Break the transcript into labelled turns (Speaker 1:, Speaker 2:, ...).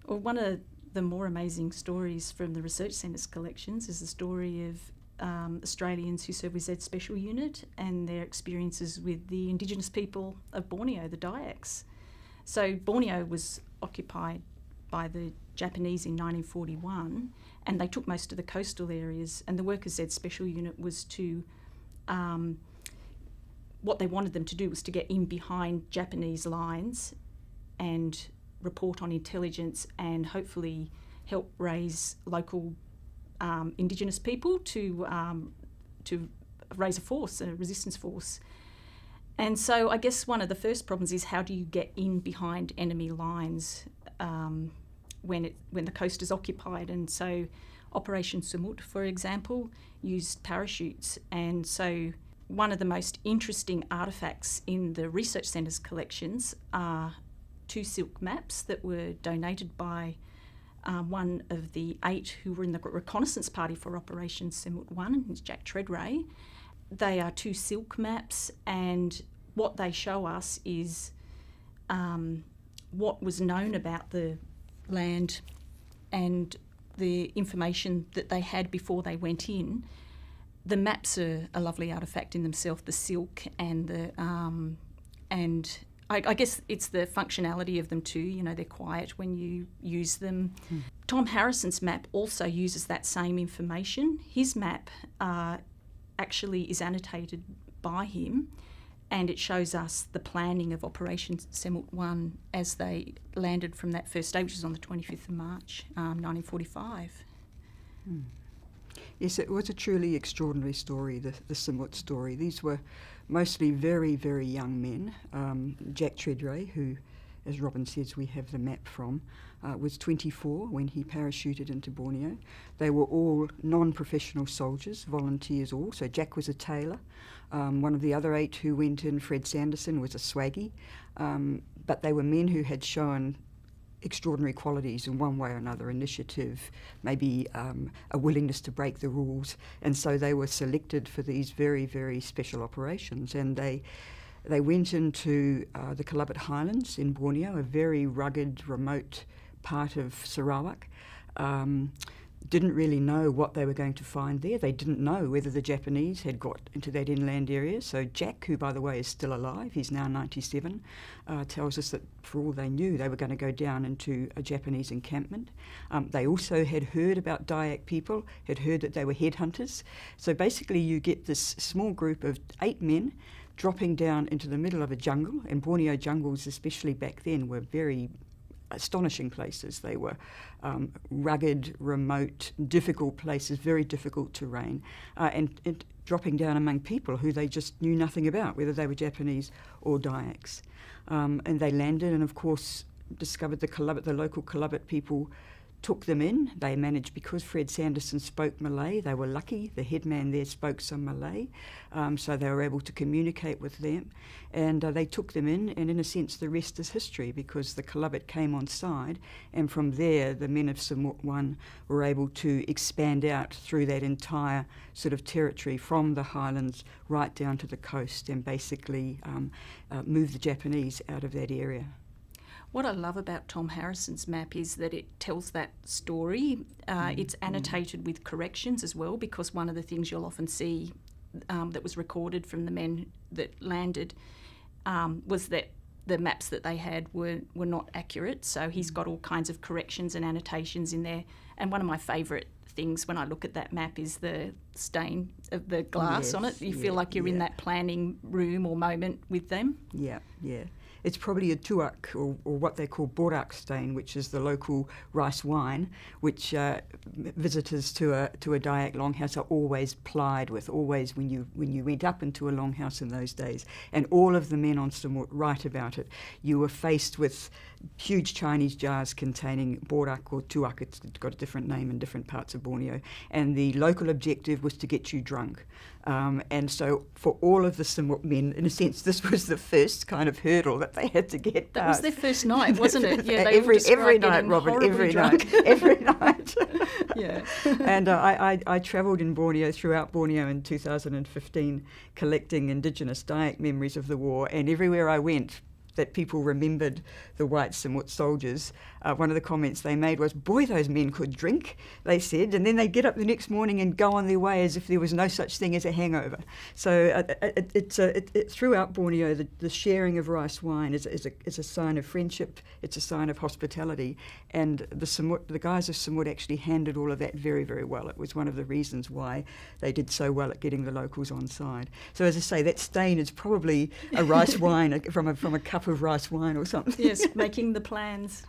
Speaker 1: Well, one of the more amazing stories from the Research Centre's collections is the story of Australians who serve with Z Special Unit and their experiences with the Indigenous people of Borneo, the Dayaks. So Borneo was occupied by the Japanese in 1941, and they took most of the coastal areas, and the work of Z Special Unit was to, what they wanted them to do was to get in behind Japanese lines and report on intelligence and hopefully help raise local Indigenous people to raise a force, a resistance force. And so I guess one of the first problems is how do you get in behind enemy lines when the coast is occupied? And so Operation Semut, for example, used parachutes. And so one of the most interesting artefacts in the Research Centre's collections are 2 silk maps that were donated by one of the 8 who were in the reconnaissance party for Operation Semut 1, who's Jack Treadray. They are 2 silk maps, and what they show us is what was known about the land and the information that they had before they went in. The maps are a lovely artefact in themselves, the silk and the I guess it's the functionality of them too. You know, they're quiet when you use them. Tom Harrison's map also uses that same information. His map actually is annotated by him, and it shows us the planning of Operation Semut 1 as they landed from that first day, which was on the 25th of March, 1945.
Speaker 2: Yes, it was a truly extraordinary story, the Semut story. These were mostly very, very young men. Jack Treadray, who, as Robin says, we have the map from, was 24 when he parachuted into Borneo. They were all non-professional soldiers, volunteers all. So Jack was a tailor. One of the other 8 who went in, Fred Sanderson, was a swaggy. But they were men who had shown extraordinary qualities in one way or another, initiative, maybe a willingness to break the rules, and so they were selected for these very, very special operations. And they went into the Kelabit Highlands in Borneo, a very rugged, remote part of Sarawak. Didn't really know what they were going to find there. They didn't know whether the Japanese had got into that inland area. So Jack, who by the way is still alive, he's now 97, tells us that for all they knew they were going to go down into a Japanese encampment. They also had heard about Dayak people, had heard that they were headhunters. So basically you get this small group of 8 men dropping down into the middle of a jungle, and Borneo jungles, especially back then, were very astonishing places. They were rugged, remote, difficult places, very difficult terrain, and dropping down among people who they just knew nothing about, whether they were Japanese or Dayaks. And they landed and, of course, discovered the local Kelabit people took them in. They managed, because Fred Sanderson spoke Malay, they were lucky. The headman there spoke some Malay, so they were able to communicate with them. And they took them in, and in a sense the rest is history, because the Kelabit came on side, and from there the men of Semut 1 were able to expand out through that entire sort of territory from the highlands right down to the coast, and basically move the Japanese out of that area.
Speaker 1: What I love about Tom Harrison's map is that it tells that story. It's annotated with corrections as well, because one of the things you'll often see that was recorded from the men that landed was that the maps that they had were not accurate. So he's got all kinds of corrections and annotations in there. And one of my favourite things when I look at that map is the stain of the glass on it. You feel like you're in that planning room or moment with them.
Speaker 2: Yeah. It's probably a tuak, or what they call Broadax Stain, which is the local rice wine, which visitors to a Dayak longhouse are always plied with, always when you went up into a longhouse in those days. And all of the men on Semut write about it. You were faced with huge Chinese jars containing borak or tuak. It's got a different name in different parts of Borneo. And the local objective was to get you drunk. And so for all of the Semut men, in a sense, this was the first kind of hurdle that they had to get past.
Speaker 1: That was their first night, wasn't it? Yeah,
Speaker 2: every night, Robin, every
Speaker 1: drunk.
Speaker 2: night, every night.
Speaker 1: Yeah.
Speaker 2: And I travelled in Borneo, throughout Borneo in 2015, collecting Indigenous Dayak memories of the war, and everywhere I went, that people remembered the white Semut soldiers, one of the comments they made was, "Boy, those men could drink," they said, and then they'd get up the next morning and go on their way as if there was no such thing as a hangover. So throughout Borneo, the sharing of rice wine is a sign of friendship, it's a sign of hospitality, and the guys of Semut actually handled all of that very, very well. It was one of the reasons why they did so well at getting the locals on side. So as I say, that stain is probably a rice wine from a cup of rice wine or something.
Speaker 1: Yes, making the plans.